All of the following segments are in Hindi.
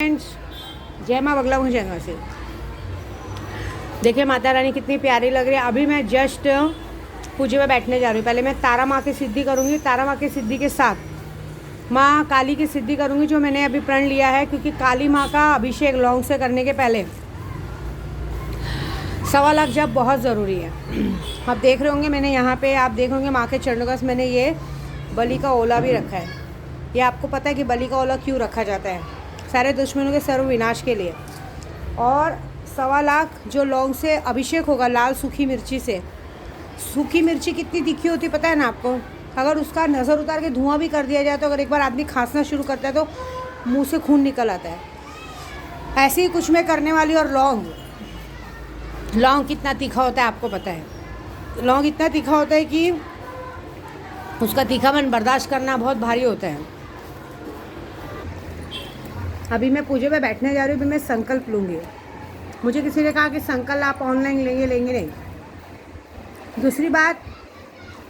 फ्रेंड्स, जय माँ बगला हूँ जगह से। देखिए माता रानी कितनी प्यारी लग रही है। अभी मैं जस्ट पूजे में बैठने जा रही हूँ। पहले मैं तारा माँ की सिद्धि करूँगी। तारा माँ की सिद्धि के साथ माँ काली की सिद्धि करूँगी, जो मैंने अभी प्रण लिया है, क्योंकि काली माँ का अभिषेक लौंग से करने के पहले 1.25 लाख जप बहुत ज़रूरी है। आप देख रहे होंगे, मैंने यहाँ पे आप देख होंगे माँ के चरणों का मैंने ये बलि का ओला भी रखा है। ये आपको पता है कि बलि का ओला क्यों रखा जाता है? सारे दुश्मनों के सर्व विनाश के लिए। और 1.25 लाख जो लौंग से अभिषेक होगा लाल सूखी मिर्ची से। सूखी मिर्ची कितनी तीखी होती पता है ना आपको? अगर उसका नज़र उतार के धुआं भी कर दिया जाए तो अगर एक बार आदमी खांसना शुरू करता है तो मुंह से खून निकल आता है। ऐसे ही कुछ मैं करने वाली। और लौंग कितना तीखा होता है आपको पता है? लौंग इतना तीखा होता है कि उसका तीखापन बर्दाश्त करना बहुत भारी होता है। अभी मैं पूजे में बैठने जा रही हूँ। अभी मैं संकल्प लूँगी। मुझे किसी ने कहा कि संकल्प आप ऑनलाइन लेंगे नहीं। दूसरी बात,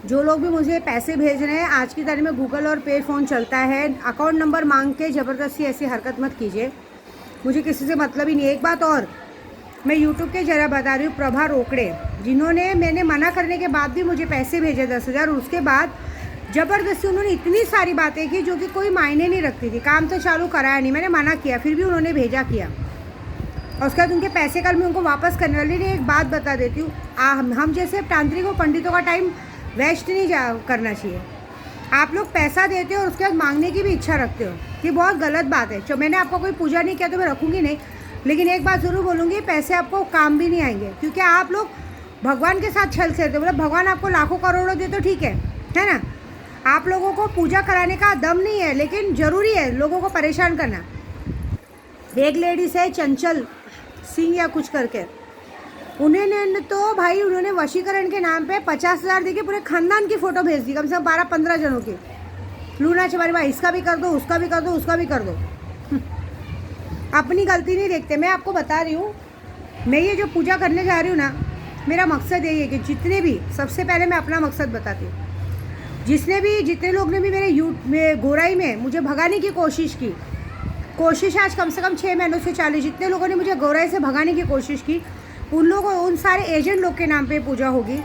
जो लोग भी मुझे पैसे भेज रहे हैं, आज की तारीख में गूगल और पे फ़ोन चलता है। अकाउंट नंबर मांग के ज़बरदस्ती ऐसी हरकत मत कीजिए। मुझे किसी से मतलब ही नहीं है। एक बात और मैं यूट्यूब के जरा बता रही हूँ, प्रभा रोकड़े, जिन्होंने मैंने मना करने के बाद भी मुझे पैसे भेजे 10,000। उसके बाद ज़बरदस्ती उन्होंने इतनी सारी बातें की जो कि कोई मायने नहीं रखती थी। काम तो चालू कराया नहीं, मैंने मना किया, फिर भी उन्होंने भेजा किया। और उसके बाद उनके पैसे कल मैं उनको वापस करने वाली नहीं। एक बात बता देती हूँ, हम जैसे तांत्रिक और पंडितों का टाइम वेस्ट नहीं करना चाहिए। आप लोग पैसा देते हो और उसके बाद मांगने की भी इच्छा रखते हो, ये बहुत गलत बात है। जो मैंने आपको कोई पूजा नहीं किया तो मैं रखूँगी नहीं, लेकिन एक बात ज़रूर बोलूँगी, पैसे आपको काम भी नहीं आएंगे, क्योंकि आप लोग भगवान के साथ छल खेलते हो। मतलब भगवान आपको लाखों करोड़ों दे तो ठीक है ना? आप लोगों को पूजा कराने का दम नहीं है, लेकिन ज़रूरी है लोगों को परेशान करना। एक लेडीज है चंचल सिंह या कुछ करके, उन्होंने तो भाई उन्होंने वशीकरण के नाम पे 50,000 देके पूरे खानदान की फ़ोटो भेज दी, कम से कम 12-15 जनों की। लूना चमारी भाई, इसका भी कर दो, उसका भी कर दो, उसका भी कर दो। अपनी गलती नहीं देखते। मैं आपको बता रही हूँ, मैं ये जो पूजा करने जा रही हूँ ना, मेरा मकसद यही है कि जितने भी, सबसे पहले मैं अपना मकसद बताती हूँ, जितने लोग ने भी मेरे गोराई में मुझे भगाने की कोशिश आज कम से कम 6 महीनों से चालू, जितने लोगों ने मुझे गोराई से भगाने की कोशिश की, उन लोगों, उन सारे एजेंट लोग के नाम पे पूजा होगी।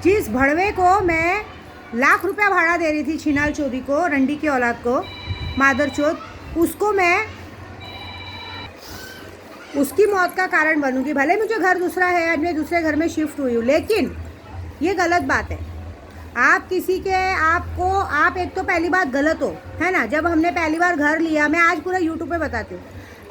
जिस भड़वे को मैं लाख रुपया भाड़ा दे रही थी, छिनाल चौधरी को, रंडी की औलाद को, मादर चौथ, उसको मैं उसकी मौत का कारण बनूंगी। भले मुझे घर दूसरा है, आज मैं दूसरे घर में शिफ्ट हुई हूँ, लेकिन ये गलत बात है। आप किसी के आप एक तो पहली बात गलत हो, है ना? जब हमने पहली बार घर लिया, मैं आज पूरा यूट्यूब पे बताती हूँ,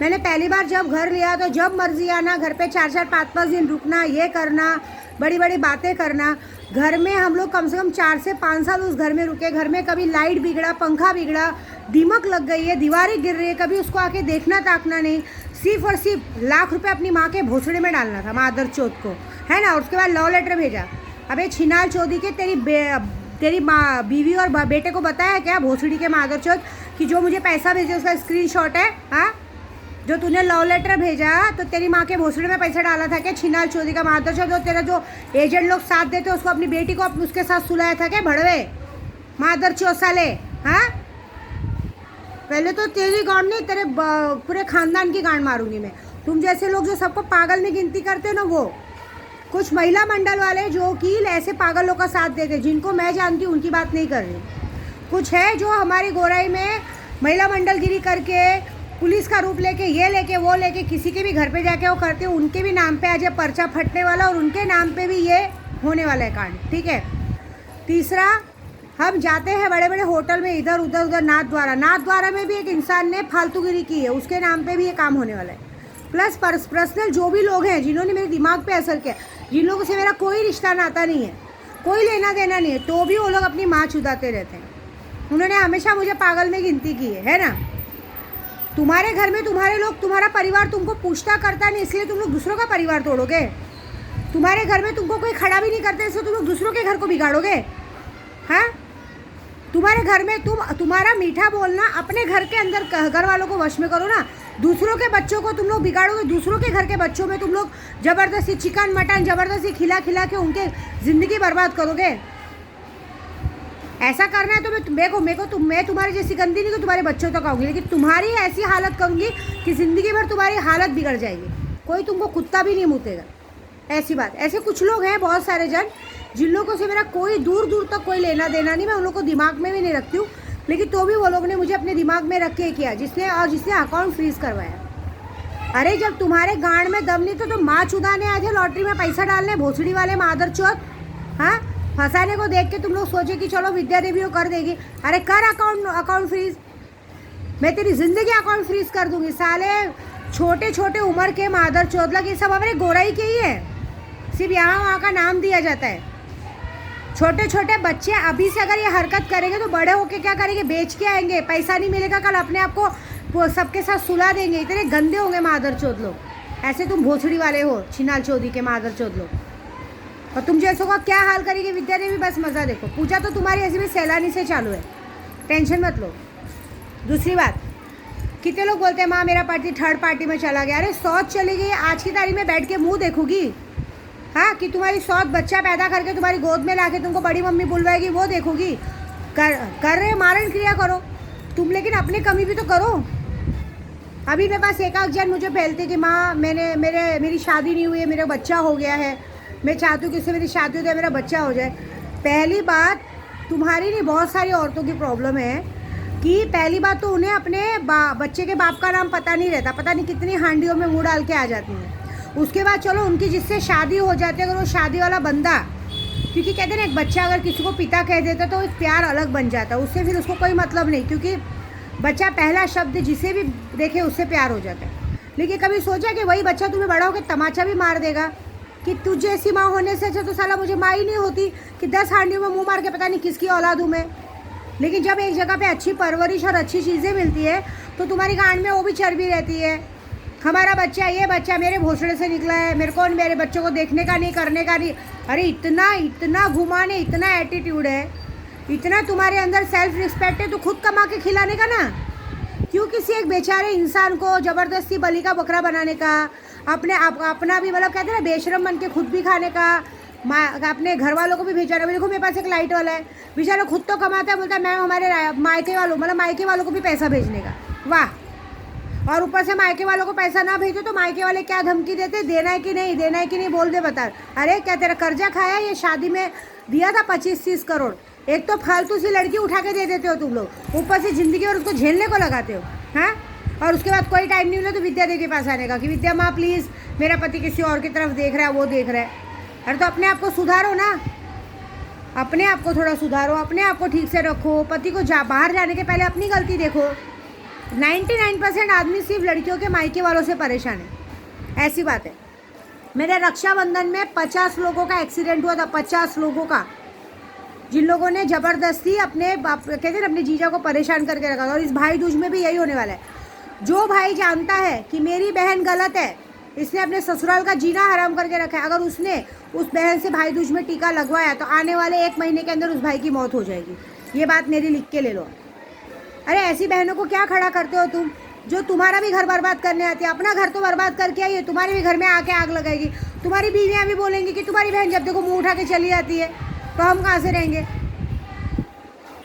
मैंने पहली बार जब घर लिया तो जब मर्जी आना, घर पे 4-4, 5-5 दिन रुकना, ये करना, बड़ी बड़ी बातें करना। घर में हम लोग कम से कम 4 से 5 साल उस घर में रुके। घर में कभी लाइट बिगड़ा, पंखा बिगड़ा, दीमक लग गई है, दीवारें गिर रही है, कभी उसको आके देखना ताकना नहीं। सिर्फ और सिर्फ लाख रुपये अपनी माँ के भोसड़े में डालना था, मादर चौथ को, है ना? उसके बाद लव लेटर भेजा। अबे छिनाल चौधरी के, तेरी माँ, बीवी और बेटे को बताया क्या भोसड़ी के मादर चौथ कि जो मुझे पैसा भेजे उसका स्क्रीनशॉट है? हाँ, जो तूने लव लेटर भेजा तो तेरी माँ के भोसड़ी में पैसा डाला था क्या? छिनाल चौधरी का मादर चौथ। और तेरा जो एजेंट लोग साथ देते उसको, अपनी बेटी को उसके साथ सुलाया था क्या? भड़वे मादर चौथ साले। हाँ, पहले तो तेरी गांड नहीं, तेरे पूरे खानदान की गांड मारूंगी मैं। तुम जैसे लोग जो सबको पागल में गिनती करते हो ना, वो कुछ महिला मंडल वाले जो कि ऐसे पागलों का साथ देते, जिनको मैं जानती हूँ, उनकी बात नहीं कर रही। कुछ है जो हमारी गोराई में महिला मंडलगिरी करके, पुलिस का रूप लेके, ये लेके वो लेके, किसी के भी घर पे जाके वो करते हैं। उनके भी नाम पे आज ये पर्चा फटने वाला, और उनके नाम पे भी ये होने वाला है कांड, ठीक है? तीसरा, हम जाते हैं बड़े बड़े होटल में, इधर उधर नाथ द्वारा में भी एक इंसान ने फालतूगिरी की है, उसके नाम पे भी ये काम होने वाला है। प्लस पर्सनल जो भी लोग हैं जिन्होंने मेरे दिमाग पे असर किया, जिन लोगों से मेरा कोई रिश्ता नाता नहीं है, कोई लेना देना नहीं है, तो भी वो लोग अपनी माँ चुदाते रहते हैं। उन्होंने हमेशा मुझे पागल में गिनती की है ना? तुम्हारे घर में तुम्हारे लोग, तुम्हारा परिवार तुमको पूछता करता नहीं, इसलिए तुम लोग दूसरों का परिवार तोड़ोगे। तुम्हारे घर में तुमको कोई खड़ा भी नहीं करते, इसलिए तुम लोग दूसरों के घर को बिगाड़ोगे। हाँ, तुम्हारे घर में तुम्हारा मीठा बोलना, अपने घर के अंदर घर वालों को वश में करो ना। दूसरों के बच्चों को तुम लोग बिगाड़ोगे, दूसरों के घर के बच्चों में तुम लोग ज़बरदस्ती चिकन मटन ज़बरदस्ती खिला के उनके ज़िंदगी बर्बाद करोगे। ऐसा करना है तो मैं तुम्हारी जैसी गंदी नहीं कि तुम्हारे बच्चों तक आऊँगी, लेकिन तुम्हारी ऐसी हालत करूँगी कि ज़िंदगी भर तुम्हारी हालत बिगड़ जाएगी, कोई तुमको कुत्ता भी नहीं मुतेगा। ऐसी बात। ऐसे कुछ लोग हैं, बहुत सारे जन, जिन लोगों से मेरा कोई दूर दूर तक कोई लेना देना नहीं, मैं उन लोगों को दिमाग में भी नहीं रखती हूँ, लेकिन तो भी वो लोग ने मुझे अपने दिमाग में रख के किया, जिसने अकाउंट फ्रीज करवाया। अरे जब तुम्हारे गांड में दम नहीं तो माँ चुदाने आए थे लॉटरी में पैसा डालने, भोसड़ी वाले मादर चौथ। हाँ, फंसाने को देख के तुम लोग सोचे कि चलो विद्या देवी वो कर देगी। अरे कर अकाउंट फ्रीज, मैं तेरी जिंदगी अकाउंट फ्रीज कर दूंगी। साले छोटे छोटे उम्र के मादर चौथ लग, ये सब हमारे गोराई के ही है, सिर्फ यहाँ वहाँ का नाम दिया जाता है। छोटे छोटे बच्चे अभी से अगर ये हरकत करेंगे तो बड़े होके क्या करेंगे, बेच के आएंगे, पैसा नहीं मिलेगा, कल अपने आप को सबके साथ सुला देंगे। इतने गंदे होंगे मादर चौथ लोग, ऐसे तुम भोसड़ी वाले हो, छिनाल चौधरी के मादर चौथ लोग। और तुम जैसों का क्या हाल करेगी विद्या देवी, बस मज़ा देखो। पूजा तो तुम्हारी ऐसी भी सैलानी से चालू है, टेंशन मत लो। दूसरी बात, कितने लोग बोलते हैं माँ मेरा पति थर्ड पार्टी में चला गया। अरे सौत चली गई, आज की तारीख में बैठ के मुँह देखोगी? हाँ, कि तुम्हारी सौत बच्चा पैदा करके तुम्हारी गोद में लाके तुमको बड़ी मम्मी बुलवाएगी, वो देखोगी? कर रहे मारण क्रिया करो तुम, लेकिन अपनी कमी भी तो करो। अभी मेरे पास एक जन मुझे फैलते कि माँ मेरी शादी नहीं हुई है, मेरा बच्चा हो गया है, मैं चाहती हूँ कि इससे मेरी शादी हो जाए, मेरा बच्चा हो जाए। पहली बात, तुम्हारी नहीं, बहुत सारी औरतों की प्रॉब्लम है कि पहली बात तो उन्हें अपने बच्चे के बाप का नाम पता नहीं रहता, पता नहीं कितनी हांडियों में मुँह डाल के आ जाती हैं। उसके बाद चलो उनकी जिससे शादी हो जाती है, अगर वो शादी वाला बंदा, क्योंकि कहते हैं ना एक बच्चा अगर किसी को पिता कह देता तो एक प्यार अलग बन जाता है, उससे फिर उसको कोई मतलब नहीं, क्योंकि बच्चा पहला शब्द जिसे भी देखे उससे प्यार हो जाता है। लेकिन कभी सोचा कि वही बच्चा तुम्हें बड़ा होकर तमाचा भी मार देगा कि तुझे ऐसी माँ होने से अच्छा तो साला मुझे माँ ही नहीं होती, कि 10 हांडियों में मुँह मार के पता नहीं किसकी औलाद हूँ मैं। लेकिन जब एक जगह पे अच्छी परवरिश और अच्छी चीज़ें मिलती है तो तुम्हारी गांड में वो भी चर्बी रहती है। हमारा बच्चा, ये बच्चा मेरे भोसड़े से निकला है, मेरे को मेरे बच्चों को देखने का नहीं, करने का नहीं। अरे इतना घुमाने, इतना एटीट्यूड है, इतना तुम्हारे अंदर सेल्फ रिस्पेक्ट है, तो खुद कमा के खिलाने का ना। क्यों किसी एक बेचारे इंसान को ज़बरदस्ती बलि का बकरा बनाने का, अपना भी मतलब कहते हैं ना बेशरम बन के खुद भी खाने का, अपने घर वालों को भी भेजा। देखो मेरे पास एक लाइट वाला है, बेचारा खुद तो कमाता है, बोलता है मैं हमारे मायके वालों को भी पैसा भेजने का। वाह! और ऊपर से मायके वालों को पैसा ना भेजो तो मायके वाले क्या धमकी देते, देना है कि नहीं बोल दे बता। अरे क्या तेरा कर्जा खाया, ये शादी में दिया था 25-30 करोड़, एक तो फालतू सी लड़की उठा के दे देते हो तुम लोग, ऊपर से ज़िंदगी और उसको झेलने को लगाते हो। हाँ, और उसके बाद कोई टाइम नहीं मिला तो विद्या देवी के पास आने का कि विद्या माँ प्लीज़ मेरा पति किसी और की तरफ देख रहा है, वो देख रहा है। अरे तो अपने आप को सुधारो ना, अपने आप को थोड़ा सुधारो, अपने आप को ठीक से रखो। पति को बाहर जाने के पहले अपनी गलती देखो। 99% आदमी सिर्फ लड़कियों के मायके वालों से परेशान है, ऐसी बात है। मेरे रक्षाबंधन में 50 लोगों का एक्सीडेंट हुआ था, 50 लोगों का, जिन लोगों ने ज़बरदस्ती अपने कहते हैं अपने जीजा को परेशान करके रखा था। और इस भाई दूज में भी यही होने वाला है। जो भाई जानता है कि मेरी बहन गलत है, इसने अपने ससुराल का जीना हराम करके रखा है, अगर उसने उस बहन से भाई दूज में टीका लगवाया तो आने वाले 1 महीने के अंदर उस भाई की मौत हो जाएगी। ये बात मेरी लिख के ले लो। अरे ऐसी बहनों को क्या खड़ा करते हो तुम, जो तुम्हारा भी घर बर्बाद करने आती है। अपना घर तो बर्बाद करके आई है, तुम्हारे भी घर में आके आग लगाएगी। तुम्हारी बीवियाँ भी बोलेंगी कि तुम्हारी बहन जब देखो मुँह उठा के चली जाती है, तो हम कहाँ से रहेंगे।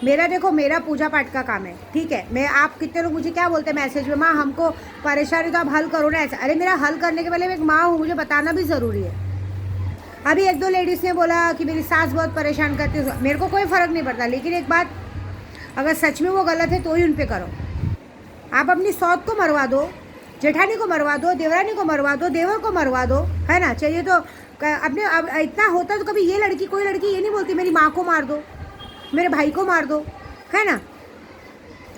मेरा पूजा पाठ का काम है, ठीक है। मैं आप कितने लोग मुझे क्या बोलते हैं मैसेज में, माँ हमको परेशानी तो आप हल करो ना ऐसा। अरे मेरा हल करने के पहले मैं एक माँ हूँ, मुझे बताना भी ज़रूरी है। अभी 1-2 लेडीज़ ने बोला कि मेरी सास बहुत परेशान करती है, मेरे को कोई फ़र्क नहीं पड़ता, लेकिन एक बात, अगर सच में वो गलत है तो ही उन पे करो। आप अपनी सौत को मरवा दो, जेठानी को मरवा दो, देवरानी को मरवा दो, देवर को मरवा दो, है ना। चाहिए तो अपने, अब इतना होता तो कभी कोई लड़की ये नहीं बोलती मेरी माँ को मार दो, मेरे भाई को मार दो, है ना।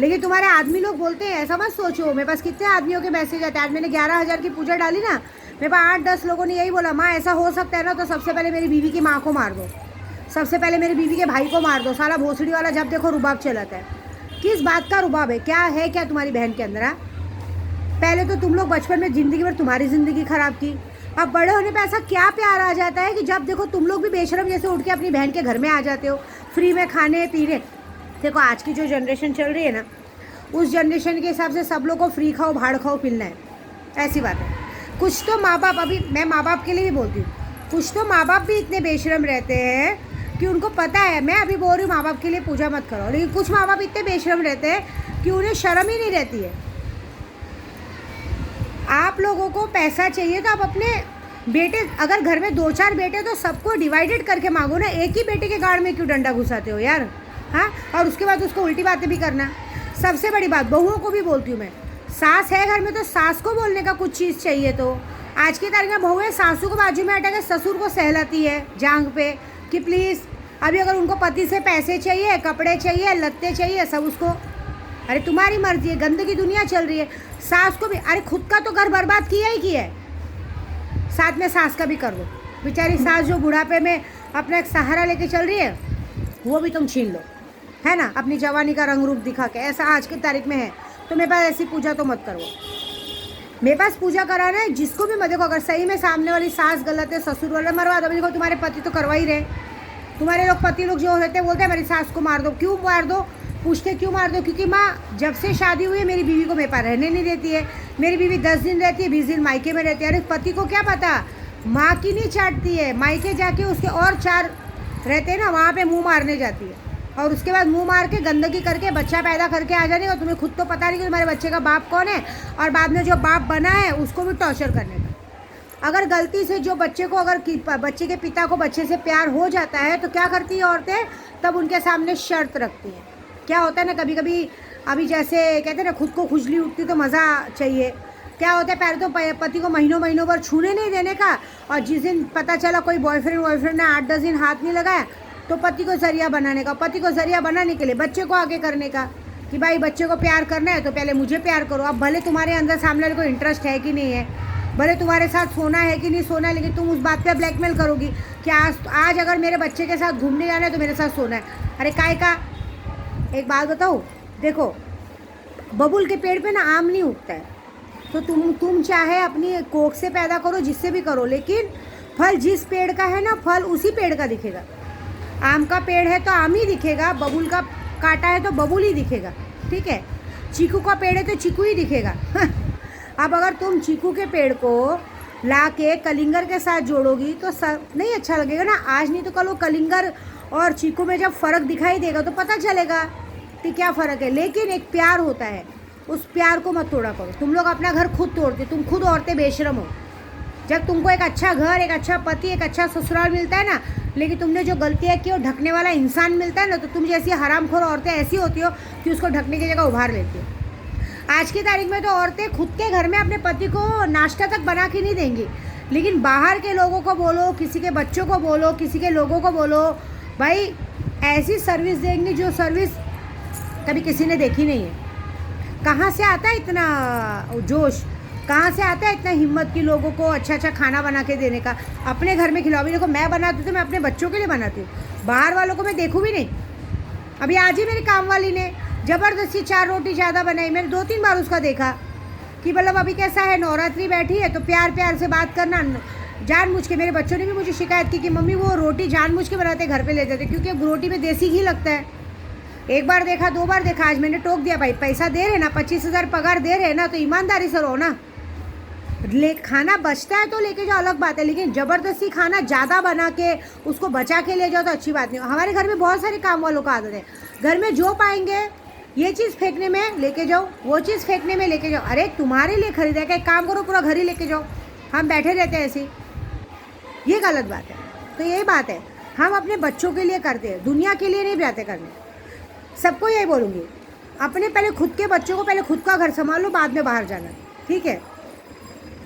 लेकिन तुम्हारे आदमी लोग बोलते हैं, ऐसा मत सोचो। मेरे पास कितने आदमियों के मैसेज आते हैं। आज मैंने 11,000 की पूजा डाली ना, मेरे पास 8-10 लोगों ने यही बोला, माँ ऐसा हो सकता है ना तो सबसे पहले मेरी बीवी की माँ को मार दो, सबसे पहले मेरी बीवी के भाई को मार दो। साला भोसड़ी वाला जब देखो रुबाब चलाता है। किस बात का रुबाब है, क्या तुम्हारी बहन के अंदर। पहले तो तुम लोग बचपन में ज़िंदगी भर तुम्हारी ज़िंदगी ख़राब की, अब बड़े होने पे ऐसा क्या प्यार आ जाता है कि जब देखो तुम लोग भी बेशरम जैसे उठ के अपनी बहन के घर में आ जाते हो, फ्री में खाने पीने। देखो आज की जो जनरेशन चल रही है ना, उस जनरेशन के हिसाब से सब लोग को फ्री खाओ, भाड़ खाओ, पिलना है, ऐसी बात है। कुछ तो माँ बाप, अभी मैं माँ बाप के लिए भी बोलती हूँ, कुछ तो माँ बाप भी इतने बेशरम रहते हैं कि उनको पता है, मैं अभी बोल रही हूँ माँ बाप के लिए पूजा मत करो, लेकिन कुछ माँ बाप इतने बेशरम रहते हैं कि उन्हें शर्म ही नहीं रहती है। आप लोगों को पैसा चाहिए तो आप अपने बेटे, अगर घर में 2-4 बेटे तो सबको डिवाइडेड करके मांगो ना, एक ही बेटे के गाड़ में क्यों डंडा घुसाते हो यार। हाँ, और उसके बाद उसको उल्टी बातें भी करना। सबसे बड़ी बात बहुओं को भी बोलती हूँ मैं, सास है घर में तो सास को बोलने का कुछ चीज़ चाहिए। तो आज की तारीख में बहू है, सासू को बाजू में हटा के ससुर को सहलाती है जांग पे कि प्लीज़, अभी अगर उनको पति से पैसे चाहिए, कपड़े चाहिए, लत्ते चाहिए, सब उसको, अरे तुम्हारी मर्जी है, गंदगी दुनिया चल रही है। सास को भी, अरे खुद का तो घर बर्बाद किया ही किया है, साथ में सास का भी कर दो। बेचारी सास जो बुढ़ापे में अपना एक सहारा लेके चल रही है, वो भी तुम छीन लो, है ना, अपनी जवानी का रंग रूप दिखा के। ऐसा आज की तारीख में है, तो मेरे पास ऐसी पूजा तो मत करो। मेरे पास पूजा कराना है जिसको भी, मैं देखो अगर सही में सामने वाली सास गलत है, ससुर वाले मरवा दो। देखो तुम्हारे पति तो करवा ही रहे, तुम्हारे लोग पति लोग जो होते हैं बोलते हैं मेरी सास को मार दो। क्यों मार दो? पूछते क्यों मार दो? क्योंकि माँ जब से शादी हुई है मेरी बीवी को मेरे पास रहने नहीं देती है। मेरी बीवी 10 दिन रहती है, 20 दिन मायके में रहती है। अरे पति को क्या पता, माँ की नहीं चाटती है, मायके जाके उसके और 4 रहते हैं ना, वहाँ पे मुंह मारने जाती है, और उसके बाद मुंह मार के गंदगी करके बच्चा पैदा करके आ जाने का। तुम्हें खुद तो पता नहीं कि तुम्हारे बच्चे का बाप कौन है, और बाद में जो बाप बना है उसको भी टॉर्चर करने का। अगर गलती से जो बच्चे को, अगर बच्चे के पिता को बच्चे से प्यार हो जाता है तो क्या करती है औरतें, तब उनके सामने शर्त रखती हैं। क्या होता है ना, कभी कभी अभी जैसे कहते हैं ना, खुद को खुजली उठती तो मज़ा चाहिए। क्या होता है, पहले तो पति को महीनों महीनों भर छूने नहीं देने का, और जिस दिन पता चला कोई बॉयफ्रेंड ने 8-10 दिन हाथ नहीं लगाया तो पति को जरिया बनाने का। पति को जरिया बनाने के लिए बच्चे को आगे करने का कि भाई बच्चे को प्यार करना है तो पहले मुझे प्यार करो। अब भले तुम्हारे अंदर सामने वाले को इंटरेस्ट है कि नहीं है, भले तुम्हारे साथ सोना है कि नहीं सोना है, लेकिन तुम उस बात पे ब्लैकमेल करोगी कि आज अगर मेरे बच्चे के साथ घूमने जाना है तो मेरे साथ सोना है। अरे काय का, एक बात बताओ, देखो बबुल के पेड़ पे ना आम नहीं उगता है, तो तुम चाहे अपनी कोख से पैदा करो, जिससे भी करो, लेकिन फल जिस पेड़ का है ना, फल उसी पेड़ का दिखेगा। आम का पेड़ है तो आम ही दिखेगा, बबुल का कांटा है तो बबुल ही दिखेगा, ठीक है। चीकू का पेड़ है तो चीकू ही दिखेगा। अब अगर तुम चीकू के पेड़ को ला के कलिंगर के साथ जोड़ोगी तो नहीं अच्छा लगेगा ना। आज नहीं तो कल वो कलिंगर और चीकू में जब फ़र्क दिखाई देगा तो पता चलेगा कि क्या फ़र्क है। लेकिन एक प्यार होता है, उस प्यार को मत तोड़ा करो। तुम लोग अपना घर खुद तोड़ते, तुम खुद औरतें बेशरम हो। जब तुमको एक अच्छा घर, एक अच्छा पति, एक अच्छा ससुराल मिलता है ना, लेकिन तुमने जो गलतियाँ की और ढकने वाला इंसान मिलता है ना, तो तुम जैसी हरामखोर औरतें ऐसी होती हो कि उसको ढकने की जगह उभार लेती हो। आज की तारीख में तो औरतें खुद के घर में अपने पति को नाश्ता तक बना के नहीं देंगी, लेकिन बाहर के लोगों को बोलो, किसी के बच्चों को बोलो, किसी के लोगों को बोलो, भाई ऐसी सर्विस देंगी जो सर्विस कभी किसी ने देखी नहीं है। कहाँ से आता है इतना जोश, कहाँ से आता है इतना हिम्मत की लोगों को अच्छा अच्छा खाना बना के देने का। अपने घर में खिलाओ। देखो मैं बनाती हूँ तो मैं अपने बच्चों के लिए बनाती हूँ, बाहर वालों को मैं देखूँ भी नहीं। अभी आज ही मेरी काम वाली ने ज़बरदस्ती 4 रोटी ज़्यादा बनाई। मैंने 2-3 बार उसका देखा कि मतलब अभी कैसा है, नवरात्रि बैठी है तो प्यार प्यार से बात करना, जानबूझ के। मेरे बच्चों ने भी मुझे शिकायत की कि मम्मी वो रोटी जानबूझ के बनाते घर पे ले जाते, क्योंकि रोटी में देसी घी लगता है। एक बार देखा, 2 बार देखा, आज मैंने टोक दिया, भाई पैसा दे रहे ना, 25,000 पगार दे रहे ना, तो ईमानदारी से रहो ना। खाना बचता है तो लेके जाओ, अलग बात है, लेकिन ज़बरदस्ती खाना ज़्यादा बना के उसको बचा के ले जाओ तो अच्छी बात नहीं। हमारे घर में बहुत सारे काम वालों का आदत है, घर में जो पाएंगे ये चीज़ फेंकने में लेके जाओ, वो चीज़ फेंकने में लेके जाओ। अरे तुम्हारे लिए खरीदा क्या, एक काम करो पूरा घर ही लेके जाओ, हम बैठे रहते हैं ऐसे, ये गलत बात है। तो यही बात है, हम अपने बच्चों के लिए करते हैं, दुनिया के लिए नहीं जाते करने। सबको यही बोलूँगी, अपने पहले खुद के बच्चों को, पहले खुद का घर संभालो, बाद में बाहर जाना, ठीक है।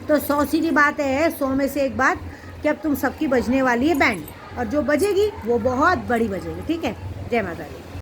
तो 100 सीधी बात है, 100 में से एक बात कि अब तुम सबकी बजने वाली है बैंड, और जो बजेगी वो बहुत बड़ी बजेगी, ठीक है। जय माता दी।